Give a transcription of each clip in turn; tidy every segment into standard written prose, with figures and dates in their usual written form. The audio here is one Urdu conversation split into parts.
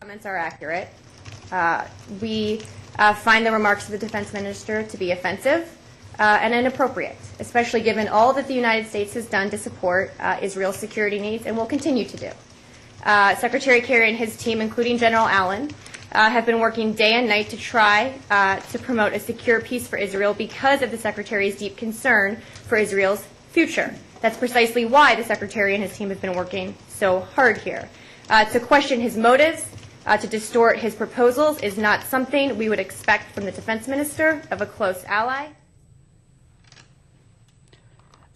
Comments are accurate. We find the remarks of the defense minister to be offensive and inappropriate, especially given all that the United States has done to support Israel's security needs and will continue to do. Secretary Kerry and his team, including General Allen, have been working day and night to try to promote a secure peace for Israel because of the Secretary's deep concern for Israel's future. That's precisely why the Secretary and his team have been working so hard here. To question his motives, to distort his proposals is not something we would expect from the defense minister of a close ally.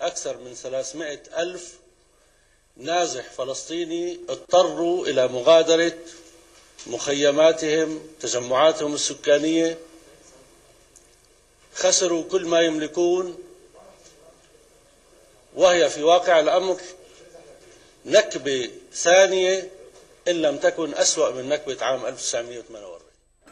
أكثر من 300,000 نازح فلسطيني اضطروا إلى مغادرة مخيماتهم تجمعاتهم السكانية، خسروا كل ما يملكون، وهي في واقع الأمر نكبة ثانية إن لم تكن أسوأ من نكبة عام 1948۔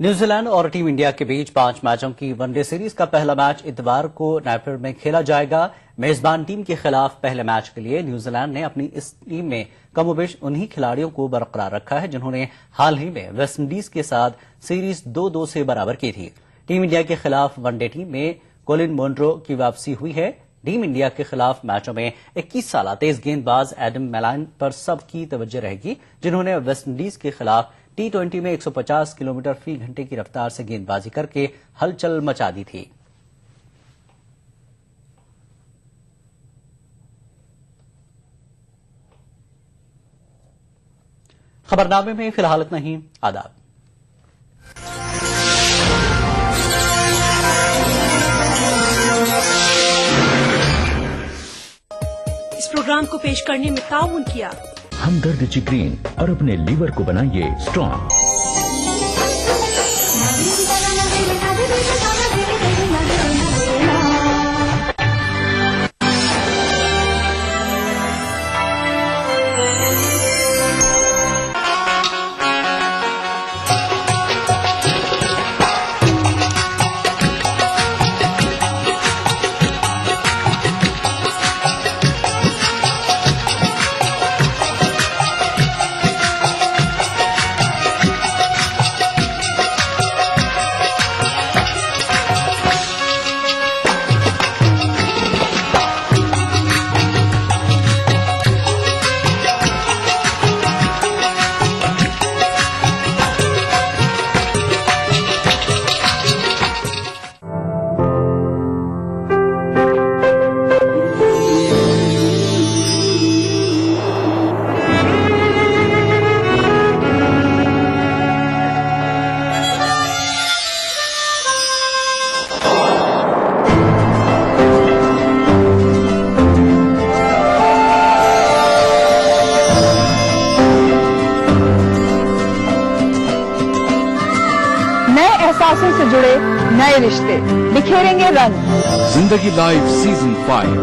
نیوزی لینڈ اور ٹیم انڈیا کے بیچ 5 میچوں کی ون ڈے سیریز کا پہلا میچ اتوار کو نیپر میں کھیلا جائے گا۔ میزبان ٹیم کے خلاف پہلے میچ کے لیے نیوزی لینڈ نے اپنی اس ٹیم میں کم و بیش انہی کھلاڑیوں کو برقرار رکھا ہے جنہوں نے حال ہی میں ویسٹ انڈیز کے ساتھ سیریز 2-2 سے برابر کی تھی۔ ٹیم انڈیا کے خلاف ون ڈے ٹیم میں کولن مونرو کی واپسی ہوئی ہے۔ ٹیم انڈیا کے خلاف میچوں میں 21 سالہ تیز گیند باز ایڈم میلائن پر سب کی توجہ رہے گی، جنہوں نے ویسٹ انڈیز کے خلاف T20 میں 150 کلومیٹر فی گھنٹے کی رفتار سے گیند بازی کر کے ہلچل مچا دی تھی۔ خبرنامے میں فی الحال اتنا ہی۔ آداب۔ اس پروگرام کو پیش کرنے میں تعاون کیا ہمدرد چکرین اور اپنے لیور کو بنائیے اسٹرانگ۔ احساسوں سے جڑے نئے رشتے بکھیریں گے رنگ۔ زندگی لائیو سیزن 5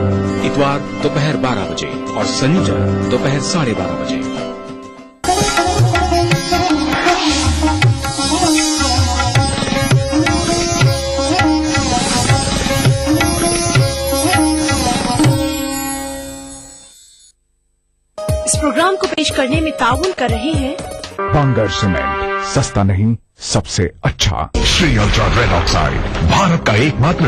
اتوار دوپہر 12 بجے اور سنیچر دوپہر 12:30 بجے۔ اس پروگرام کو پیش کرنے میں تعاون کر رہے ہیں بنگر سیمنٹ، سستا نہیں سب سے اچھا۔ شری الٹرا ریڈ آکسائڈ، بھارت کا ایک ماتر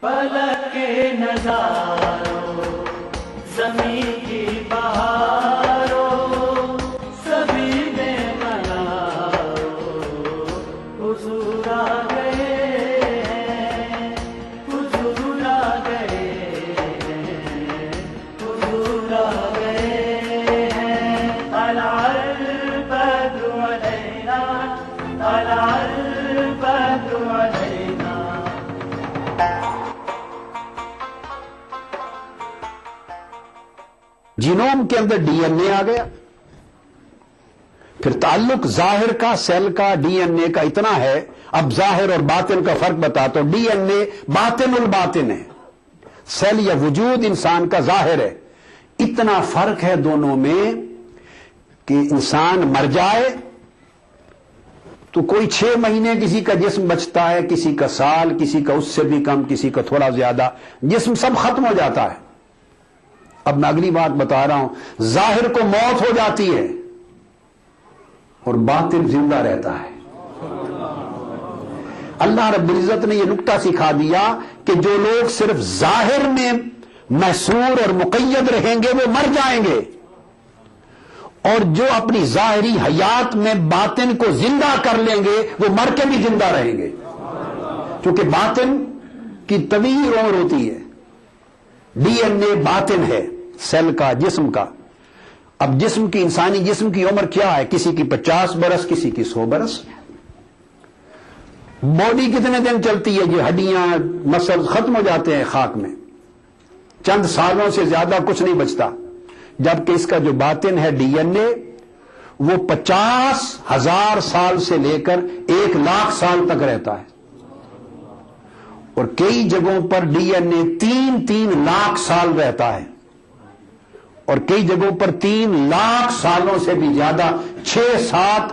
پلک کے نظاروں زمین کی بہاروں سبھی میں منارو حضور آ گئے ہیں، حضور آ گئے ہیں، حضور آ گئے ہیں۔ طلع البدر علینا، طلع البدر علینا۔ جینوم کے اندر ڈی این اے آ گیا، پھر تعلق ظاہر کا سیل کا ڈی این اے کا اتنا ہے، اب ظاہر اور باطن کا فرق بتاتا ہوں۔ ڈی این اے باطن الباطن ہے، سیل یا وجود انسان کا ظاہر ہے۔ اتنا فرق ہے دونوں میں کہ انسان مر جائے تو کوئی 6 مہینے کسی کا جسم بچتا ہے، کسی کا سال، کسی کا اس سے بھی کم، کسی کا تھوڑا زیادہ، جسم سب ختم ہو جاتا ہے۔ اب میں اگلی بات بتا رہا ہوں، ظاہر کو موت ہو جاتی ہے اور باطن زندہ رہتا ہے۔ اللہ رب العزت نے یہ نکتہ سکھا دیا کہ جو لوگ صرف ظاہر میں محصور اور مقید رہیں گے وہ مر جائیں گے، اور جو اپنی ظاہری حیات میں باطن کو زندہ کر لیں گے وہ مر کے بھی زندہ رہیں گے، کیونکہ باطن کی طویل عمر ہوتی ہے۔ ڈی این اے باطن ہے سیل کا، جسم کا۔ اب جسم کی، انسانی جسم کی عمر کیا ہے؟ کسی کی 50 برس، کسی کی 100 برس۔ باڈی کتنے دن چلتی ہے؟ یہ ہڈیاں مسل ختم ہو جاتے ہیں خاک میں، چند سالوں سے زیادہ کچھ نہیں بچتا، جبکہ اس کا جو باطن ہے ڈی این اے وہ 50,000 سال سے لے کر 1,00,000 سال تک رہتا ہے، اور کئی جگہوں پر ڈی این اے 3 لاکھ سال رہتا ہے، اور کئی جگہوں پر 3 لاکھ سالوں سے بھی زیادہ، 6-7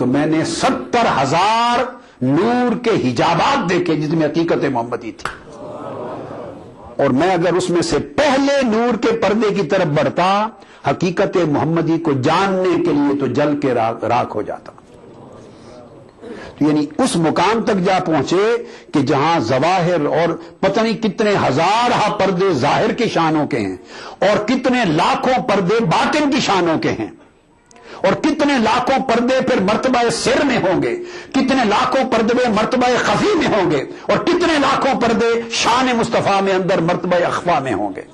تو میں نے 70,000 نور کے حجابات دیکھے جس میں حقیقت محمدی تھی، اور میں اگر اس میں سے پہلے نور کے پردے کی طرف بڑھتا حقیقت محمدی کو جاننے کے لیے تو جل کے راکھ ہو جاتا. یعنی اس مقام تک جا پہنچے کہ جہاں ظواہر اور پتہ نہیں کتنے ہزار پردے ظاہر کی شانوں کے ہیں، اور کتنے لاکھوں پردے باطن کی شانوں کے ہیں، اور کتنے لاکھوں پردے پھر مرتبہ سر میں ہوں گے، کتنے لاکھوں پردے مرتبہ خفی میں ہوں گے، اور کتنے لاکھوں پردے شان مصطفیٰ میں اندر مرتبہ اخفا میں ہوں گے.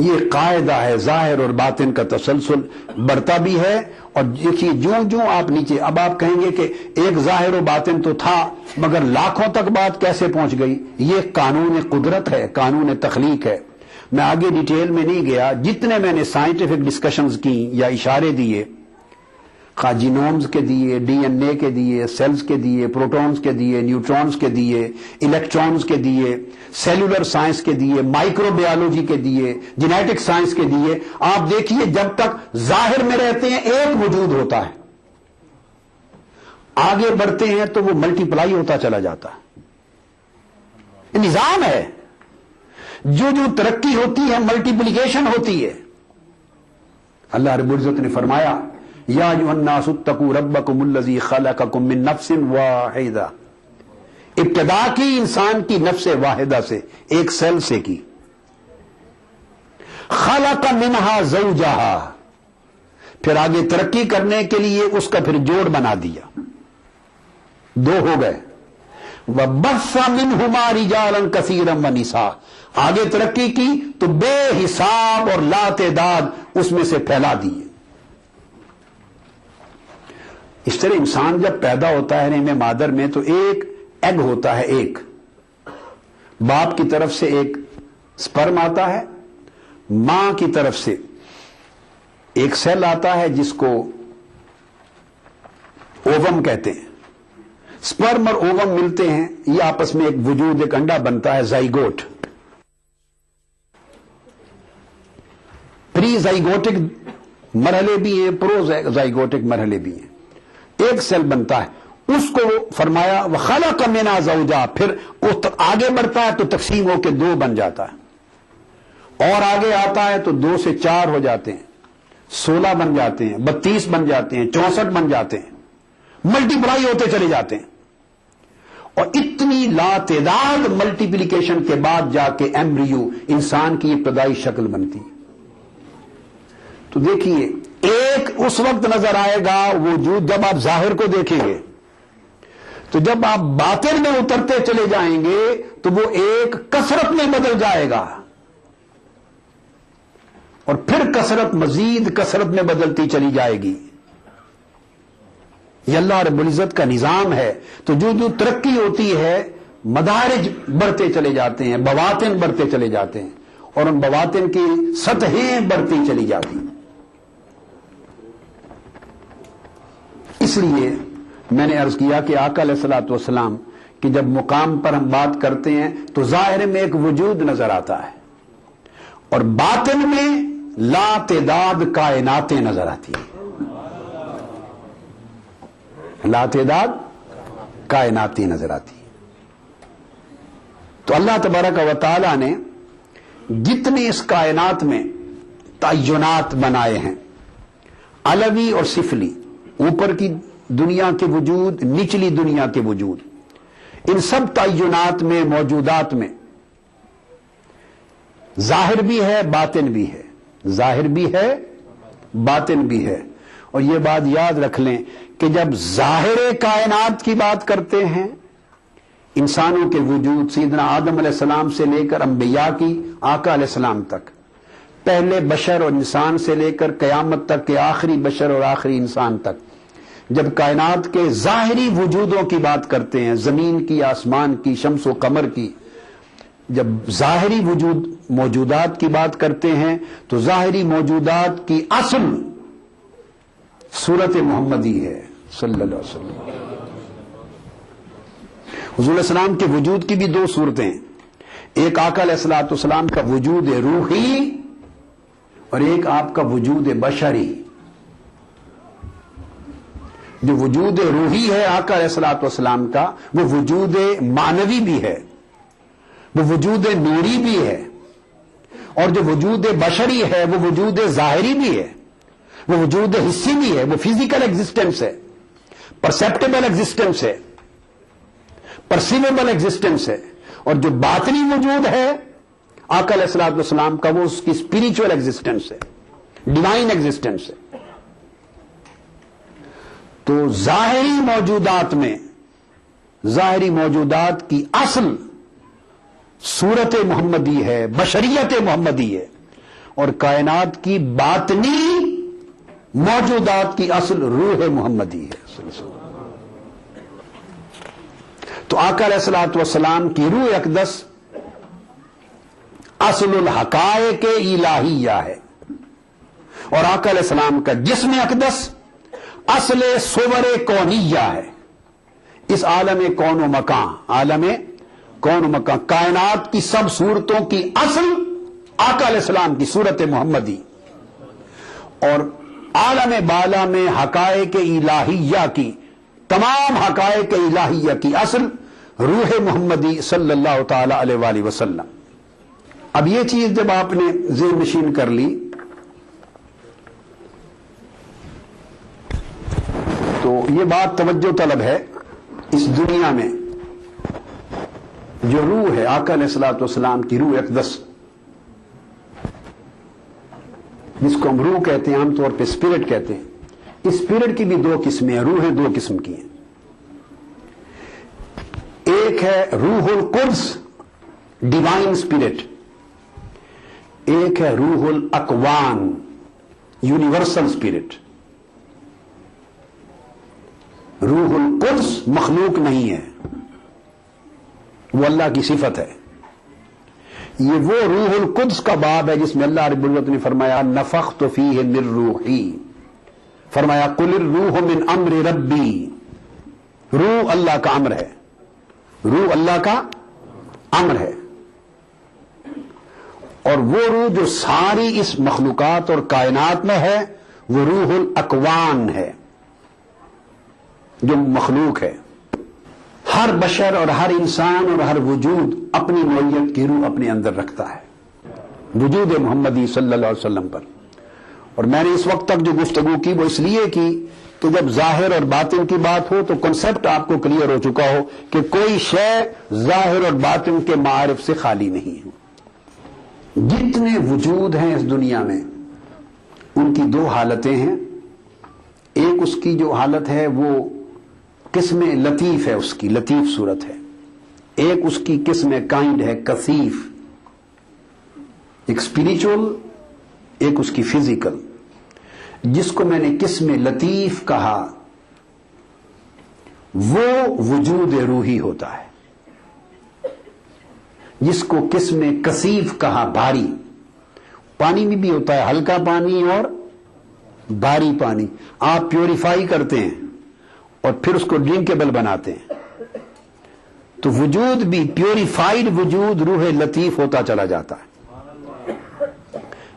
یہ قاعدہ ہے، ظاہر اور باطن کا تسلسل بڑھتا بھی ہے. اور دیکھیے جو آپ نیچے، اب آپ کہیں گے کہ ایک ظاہر و باطن تو تھا مگر لاکھوں تک بات کیسے پہنچ گئی؟ یہ قانون قدرت ہے، قانون تخلیق ہے. میں آگے ڈیٹیل میں نہیں گیا. جتنے میں نے سائنٹیفک ڈسکشنز کی یا اشارے دیے، خواہ جینومز کے دیے، ڈی این اے کے دیے، سیلز کے دیے، پروٹونز کے دیے، نیوٹرونز کے دیے، الیکٹرونز کے دیے، سیلولر سائنس کے دیے، مائکرو بایولوجی کے دیے، جینیٹک سائنس کے دیے، آپ دیکھیے جب تک ظاہر میں رہتے ہیں ایک وجود ہوتا ہے، آگے بڑھتے ہیں تو وہ ملٹی پلائی ہوتا چلا جاتا ہے. نظام ہے، جو ترقی ہوتی ہے ملٹیپلیکیشن ہوتی ہے. اللہ رب العزت نے فرمایا یا ایھا الناس اتقوا ربکم الذی خلقکم من نفس واحدہ. ابتدا کی انسان کی نفس واحدہ سے، ایک سیل سے کی. خلق منہا زوجہا، پھر آگے ترقی کرنے کے لیے اس کا پھر جوڑ بنا دیا، دو ہو گئے. وَبَثَّ مِنْهُمَا رِجَالًا كَثِيرًا وَنِسَاءً، آگے ترقی کی تو بے حساب اور لا تعداد اس میں سے پھیلا دیے. اس طرح انسان جب پیدا ہوتا ہے رحم مادر میں تو ایک ایگ ہوتا ہے، ایک باپ کی طرف سے ایک سپرم آتا ہے، ماں کی طرف سے ایک سیل آتا ہے جس کو اووم کہتے ہیں. سپرم اور اووم ملتے ہیں، یہ آپس میں ایک وجود، ایک انڈا بنتا ہے، زائگوٹ. پری زائگوٹک مرحلے بھی ہیں، پرو زائگوٹک مرحلے بھی ہیں. ایک سیل بنتا ہے، اس کو فرمایا وَخَلَقَ مِنْهَا زَوْجَهَا، پھر آگے بڑھتا ہے تو تقسیم ہو کے دو بن جاتا ہے، اور آگے آتا ہے تو 2 سے 4 ہو جاتے ہیں، 16 بن جاتے ہیں، 32 بن جاتے ہیں، 64 بن جاتے ہیں، ملٹی پلائی ہوتے چلے جاتے ہیں. اور اتنی لا تعداد ملٹیپلیکیشن کے بعد جا کے ایمبریو انسان کی ابتدائی شکل بنتی. تو دیکھیے ایک اس وقت نظر آئے گا وجود جب آپ ظاہر کو دیکھیں گے، تو جب آپ باطن میں اترتے چلے جائیں گے تو وہ ایک کثرت میں بدل جائے گا، اور پھر کثرت مزید کثرت میں بدلتی چلی جائے گی. یہ اللہ رب العزت کا نظام ہے. تو جو ترقی ہوتی ہے مدارج بڑھتے چلے جاتے ہیں، بواطن بڑھتے چلے جاتے ہیں، اور ان بواطن کی سطحیں بڑھتی چلی جاتی ہیں. اس لیے میں نے عرض کیا کہ آقا علیہ الصلوۃ والسلام کہ جب مقام پر ہم بات کرتے ہیں تو ظاہر میں ایک وجود نظر آتا ہے، اور باطن میں لا تعداد کائناتیں نظر آتی ہیں. لا تعداد کائناتیں نظر آتی ہیں. تو اللہ تبارک و تعالی نے جتنے اس کائنات میں تعینات بنائے ہیں، علوی اور سفلی، اوپر کی دنیا کے وجود، نچلی دنیا کے وجود، ان سب تعینات میں، موجودات میں ظاہر بھی ہے باطن بھی ہے، ظاہر بھی ہے باطن بھی ہے. اور یہ بات یاد رکھ لیں کہ جب ظاہر کائنات کی بات کرتے ہیں، انسانوں کے وجود سیدنا آدم علیہ السلام سے لے کر انبیاء کی آقا علیہ السلام تک، پہلے بشر اور انسان سے لے کر قیامت تک کے آخری بشر اور آخری انسان تک، جب کائنات کے ظاہری وجودوں کی بات کرتے ہیں، زمین کی، آسمان کی، شمس و قمر کی، جب ظاہری وجود موجودات کی بات کرتے ہیں تو ظاہری موجودات کی اصل صورت محمدی ہے صلی اللہ علیہ وسلم. حضور علیہ السلام کے وجود کی بھی 2 صورتیں ہیں، ایک آقا علیہ الصلوۃ والسلام کا وجود روحی اور ایک آپ کا وجود بشری. جو وجود روحی ہے آقا علیہ الصلوۃ والسلام کا، وہ وجود معنوی بھی ہے، وہ وجود نوری بھی ہے، اور جو وجود بشری ہے وہ وجود ظاہری بھی ہے، وہ وجود حسی بھی ہے، وہ فزیکل ایگزسٹنس ہے، پرسیپٹیبل ایگزسٹنس ہے، پرسیویبل ایگزسٹنس ہے، اور جو باطنی وجود ہے آقا علیہ الصلوۃ والسلام کا، وہ اس کی اسپرچل ایگزسٹنس ہے، ڈیوائن ایگزسٹنس ہے۔ تو ظاہری موجودات میں، ظاہری موجودات کی اصل صورت محمدی ہے، بشریت محمدی ہے، اور کائنات کی باطنی موجودات کی اصل روح محمدی ہے۔ تو آقا علیہ الصلوۃ والسلام کی روح اقدس اصل الحقائق الہیہ ہے، اور آقا علیہ السلام کا جسم اقدس اصل صور کونیہ ہے۔ اس عالم کون و مکان، عالم کون و مکان، کائنات کی سب صورتوں کی اصل آقا علیہ السلام کی صورت محمدی، اور عالم بالا میں حقائق الہیہ کی، تمام حقائق الہیہ کی اصل روح محمدی صلی اللہ تعالی علیہ وآلہ وسلم۔ اب یہ چیز جب آپ نے ذہن نشین کر لی تو یہ بات توجہ طلب ہے، اس دنیا میں جو روح ہے آقا علیہ الصلوۃ والسلام کی روح اقدس، جس کو ہم روح کہتے ہیں، عام طور پہ اسپرٹ کہتے ہیں، اسپرٹ کی بھی دو قسمیں ہیں، روحیں دو قسم کی ہیں، ایک ہے روح القدس ڈیوائن اسپرٹ، ایک ہے روح الاکوان یونیورسل اسپرٹ۔ روح القدس مخلوق نہیں ہے، وہ اللہ کی صفت ہے۔ یہ وہ روح القدس کا باب ہے جس میں اللہ رب العزت نے فرمایا نفخت فیہ من روحی، فرمایا قل الروح من امر ربی، روح اللہ کا امر ہے، روح اللہ کا امر ہے، اور وہ روح جو ساری اس مخلوقات اور کائنات میں ہے وہ روح الاکوان ہے، جو مخلوق ہے۔ ہر بشر اور ہر انسان اور ہر وجود اپنی نوعیت کی روح اپنے اندر رکھتا ہے، وجود محمدی صلی اللہ علیہ وسلم پر۔ اور میں نے اس وقت تک جو گفتگو کی وہ اس لیے کی کہ جب ظاہر اور باطن کی بات ہو تو کنسپٹ آپ کو کلیئر ہو چکا ہو کہ کوئی شے ظاہر اور باطن کے معارف سے خالی نہیں ہے۔ جتنے وجود ہیں اس دنیا میں ان کی دو حالتیں ہیں، ایک اس کی جو حالت ہے وہ قسم لطیف ہے، اس کی لطیف صورت ہے، ایک اس کی قسم کائنڈ ہے کثیف، ایک اسپرچل، ایک اس کی فزیکل۔ جس کو میں نے قسم لطیف کہا وہ وجود روحی ہوتا ہے، جس کو قسم کثیف کہا بھاری، پانی میں بھی ہوتا ہے ہلکا پانی اور بھاری پانی، آپ پیوریفائی کرتے ہیں اور پھر اس کو ڈرنکیبل بناتے ہیں، تو وجود بھی پیوریفائڈ وجود روح لطیف ہوتا چلا جاتا ہے۔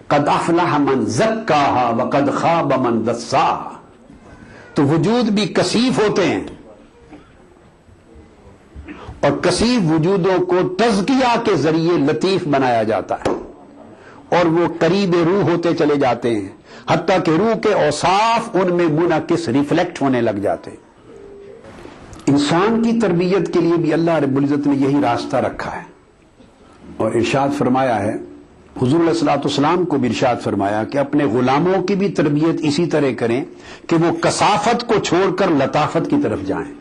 قد افلح من زکاہا وقد خاب من دساہا، تو وجود بھی کثیف ہوتے ہیں، اور کثیف وجودوں کو تزکیہ کے ذریعے لطیف بنایا جاتا ہے، اور وہ قریب روح ہوتے چلے جاتے ہیں، حتیٰ کہ روح کے اوصاف ان میں منعکس ریفلیکٹ ہونے لگ جاتے ہیں۔ انسان کی تربیت کے لیے بھی اللہ رب العزت نے یہی راستہ رکھا ہے، اور ارشاد فرمایا ہے، حضور علیہ الصلوۃ والسلام کو بھی ارشاد فرمایا کہ اپنے غلاموں کی بھی تربیت اسی طرح کریں کہ وہ کثافت کو چھوڑ کر لطافت کی طرف جائیں۔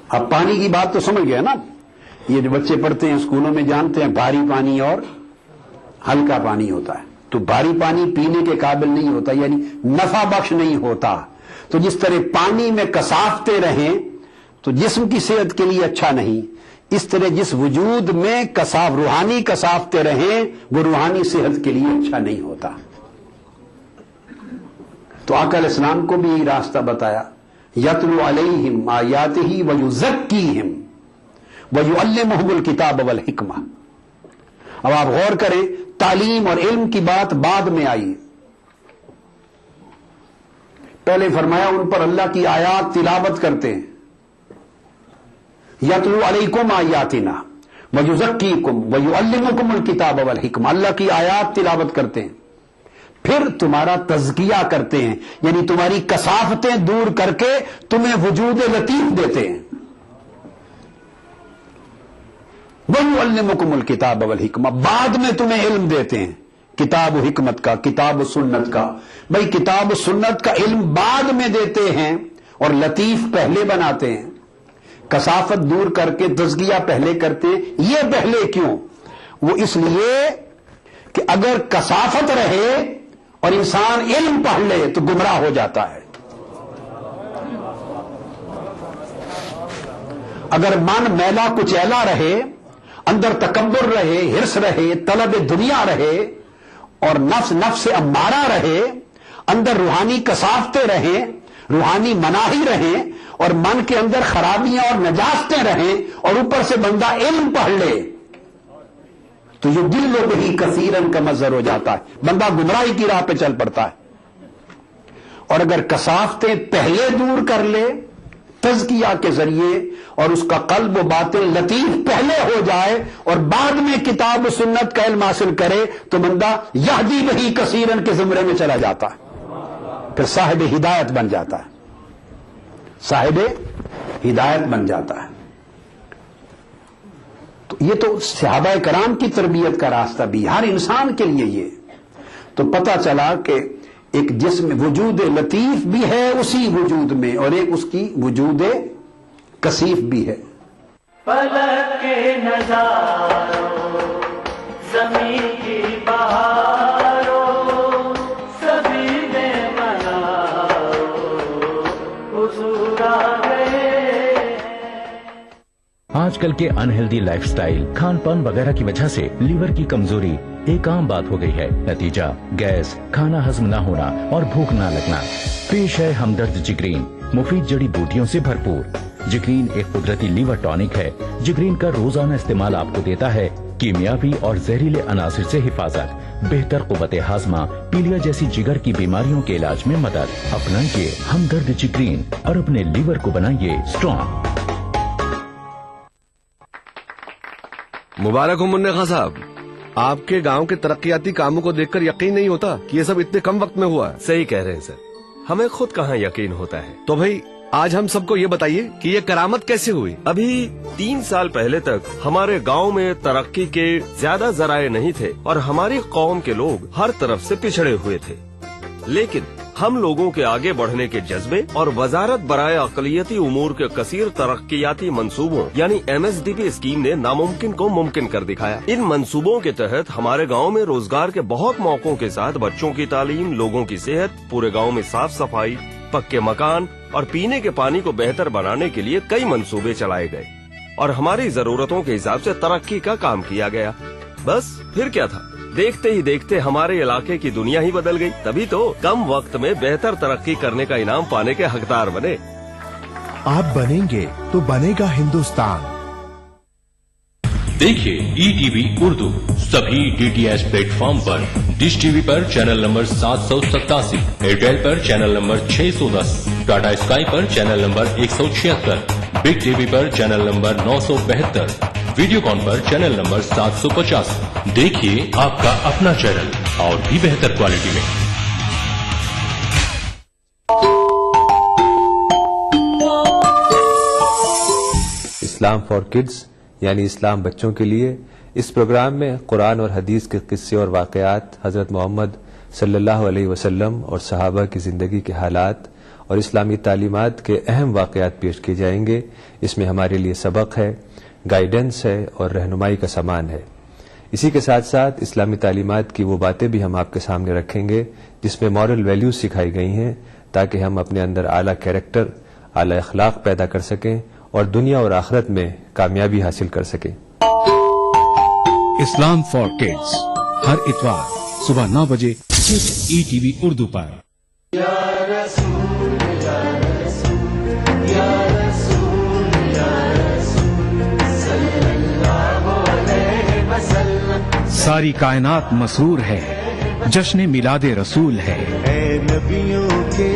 اب پانی کی بات تو سمجھ گیا نا، یہ جو بچے پڑھتے ہیں اسکولوں میں جانتے ہیں بھاری پانی اور ہلکا پانی ہوتا ہے، تو بھاری پانی پینے کے قابل نہیں ہوتا، یعنی نفع بخش نہیں ہوتا۔ تو جس طرح پانی میں کثافتیں رہیں تو جسم کی صحت کے لیے اچھا نہیں، اس طرح جس وجود میں روحانی کثافتیں رہیں وہ روحانی صحت کے لیے اچھا نہیں ہوتا۔ تو آقا علیہ السلام کو بھی یہی راستہ بتایا، یتلو علیہم آیاتہ ویزکیہم ویعلمہم الکتاب والحکمہ۔ اب آپ غور کریں، تعلیم اور علم کی بات بعد میں آئی، پہلے فرمایا ان پر اللہ کی آیات تلاوت کرتے ہیں. یتلو علیکم آیاتنا ویزکیکم ویعلمکم الکتاب والحکمہ. اللہ کی آیات تلاوت کرتے ہیں، پھر تمہارا تزکیہ کرتے ہیں، یعنی تمہاری کثافتیں دور کر کے تمہیں وجود لطیف دیتے ہیں. وَيُعَلِّمُكُمُ الْكِتَابَ وَالْحِكْمَةَ، بعد میں تمہیں علم دیتے ہیں کتاب و حکمت کا، کتاب و سنت کا. بھائی کتاب و سنت کا علم بعد میں دیتے ہیں اور لطیف پہلے بناتے ہیں. کثافت دور کر کے تزکیہ پہلے کرتے ہیں. یہ پہلے کیوں؟ وہ اس لیے کہ اگر کثافت رہے اور انسان علم پڑھ لے تو گمراہ ہو جاتا ہے. اگر من میلا کچیلا رہے، اندر تکبر رہے، ہرس رہے، طلب دنیا رہے اور نفس امارہ رہے، اندر روحانی کثافتیں رہیں، روحانی مناہی رہیں اور من کے اندر خرابیاں اور نجاستیں رہیں اور اوپر سے بندہ علم پڑھ لے تو یہ دل و بہی کثیرن کا مظہر ہو جاتا ہے، بندہ گمراہی کی راہ پہ چل پڑتا ہے. اور اگر کثافتیں پہلے دور کر لے تزکیہ کے ذریعے اور اس کا قلب و باطن لطیف پہلے ہو جائے اور بعد میں کتاب و سنت کا علم حاصل کرے تو بندہ یہدی بہی کثیرن کے زمرے میں چلا جاتا ہے، پھر صاحب ہدایت بن جاتا ہے، صاحب ہدایت بن جاتا ہے. تو یہ تو صحابہ کرام کی تربیت کا راستہ بھی ہر انسان کے لیے. یہ تو پتہ چلا کہ ایک جسم وجود لطیف بھی ہے اسی وجود میں اور ایک اس کی وجود کثیف بھی ہے. فلک کے نظاروں، زمین کی بہاروں، سبھی میں مناروں حضور آ گئے. آج کل کے انہیلدی لائف سٹائل، کھان پان وغیرہ کی وجہ سے لیور کی کمزوری ایک عام بات ہو گئی ہے. نتیجہ گیس، کھانا ہضم نہ ہونا اور بھوک نہ لگنا. پیش ہے ہمدرد جگرین، مفید جڑی بوٹیوں سے بھرپور. جگرین ایک قدرتی لیور ٹانک ہے. جگرین کا روزانہ استعمال آپ کو دیتا ہے کیمیاوی اور زہریلے عناصر سے حفاظت، بہتر قوت ہاضمہ، پیلیا جیسی جگر کی بیماریوں کے علاج میں مدد. اپنائیے ہمدرد جگرین اور اپنے لیور کو بنائیے اسٹرانگ. مبارک ہو منع خان صاحب، آپ کے گاؤں کے ترقیاتی کاموں کو دیکھ کر یقین نہیں ہوتا کہ یہ سب اتنے کم وقت میں ہوا ہے. صحیح کہہ رہے ہیں سر، ہمیں خود کہاں یقین ہوتا ہے. تو بھائی آج ہم سب کو یہ بتائیے کہ یہ کرامت کیسے ہوئی؟ ابھی 3 سال پہلے تک ہمارے گاؤں میں ترقی کے زیادہ ذرائع نہیں تھے اور ہماری قوم کے لوگ ہر طرف سے پچھڑے ہوئے تھے. لیکن ہم لوگوں کے آگے بڑھنے کے جذبے اور وزارت برائے اقلیتی امور کے کثیر ترقیاتی منصوبوں یعنی MSDP اسکیم نے ناممکن کو ممکن کر دکھایا. ان منصوبوں کے تحت ہمارے گاؤں میں روزگار کے بہت موقعوں کے ساتھ بچوں کی تعلیم، لوگوں کی صحت، پورے گاؤں میں صاف صفائی، پکے مکان اور پینے کے پانی کو بہتر بنانے کے لیے کئی منصوبے چلائے گئے اور ہماری ضرورتوں کے حساب سے ترقی کا کام کیا گیا. بس پھر کیا تھا، دیکھتے ہی دیکھتے ہمارے علاقے کی دنیا ہی بدل گئی. تبھی تو کم وقت میں بہتر ترقی کرنے کا انعام پانے کے حقدار بنے. آپ بنیں گے تو بنے گا ہندوستان. دیکھیے ETV اردو سبھی DTH پلیٹ فارم پر. ڈش ٹی وی پر چینل نمبر 787، ایئرٹیل پر چینل نمبر 610، ٹاٹا اسکائی پر channel number 176، big TV پر چینل نمبر 972، ویڈیو کان پر چینل نمبر 750. دیکھیے آپ کا اپنا چینل اور بھی بہتر کوالٹی میں. اسلام فار کڈز یعنی اسلام بچوں کے لیے. اس پروگرام میں قرآن اور حدیث کے قصے اور واقعات، حضرت محمد صلی اللہ علیہ وسلم اور صحابہ کی زندگی کے حالات اور اسلامی تعلیمات کے اہم واقعات پیش کیے جائیں گے. اس میں ہمارے لیے سبق ہے، گائیڈنس ہے اور رہنمائی کا سامان ہے. اسی کے ساتھ ساتھ اسلامی تعلیمات کی وہ باتیں بھی ہم آپ کے سامنے رکھیں گے جس میں مورل ویلیوز سکھائی گئی ہیں تاکہ ہم اپنے اندر اعلیٰ کیریکٹر، اعلیٰ اخلاق پیدا کر سکیں اور دنیا اور آخرت میں کامیابی حاصل کر سکیں. اسلام فار کڈز ہر اتوار صبح 9 بجے صرف ETV اردو پر. یا رسول یا رسول یا رسول یا رسول صلی اللہ علیہ وسلم. ساری کائنات مسرور ہے، جشن میلاد رسول ہے. اے نبیوں کے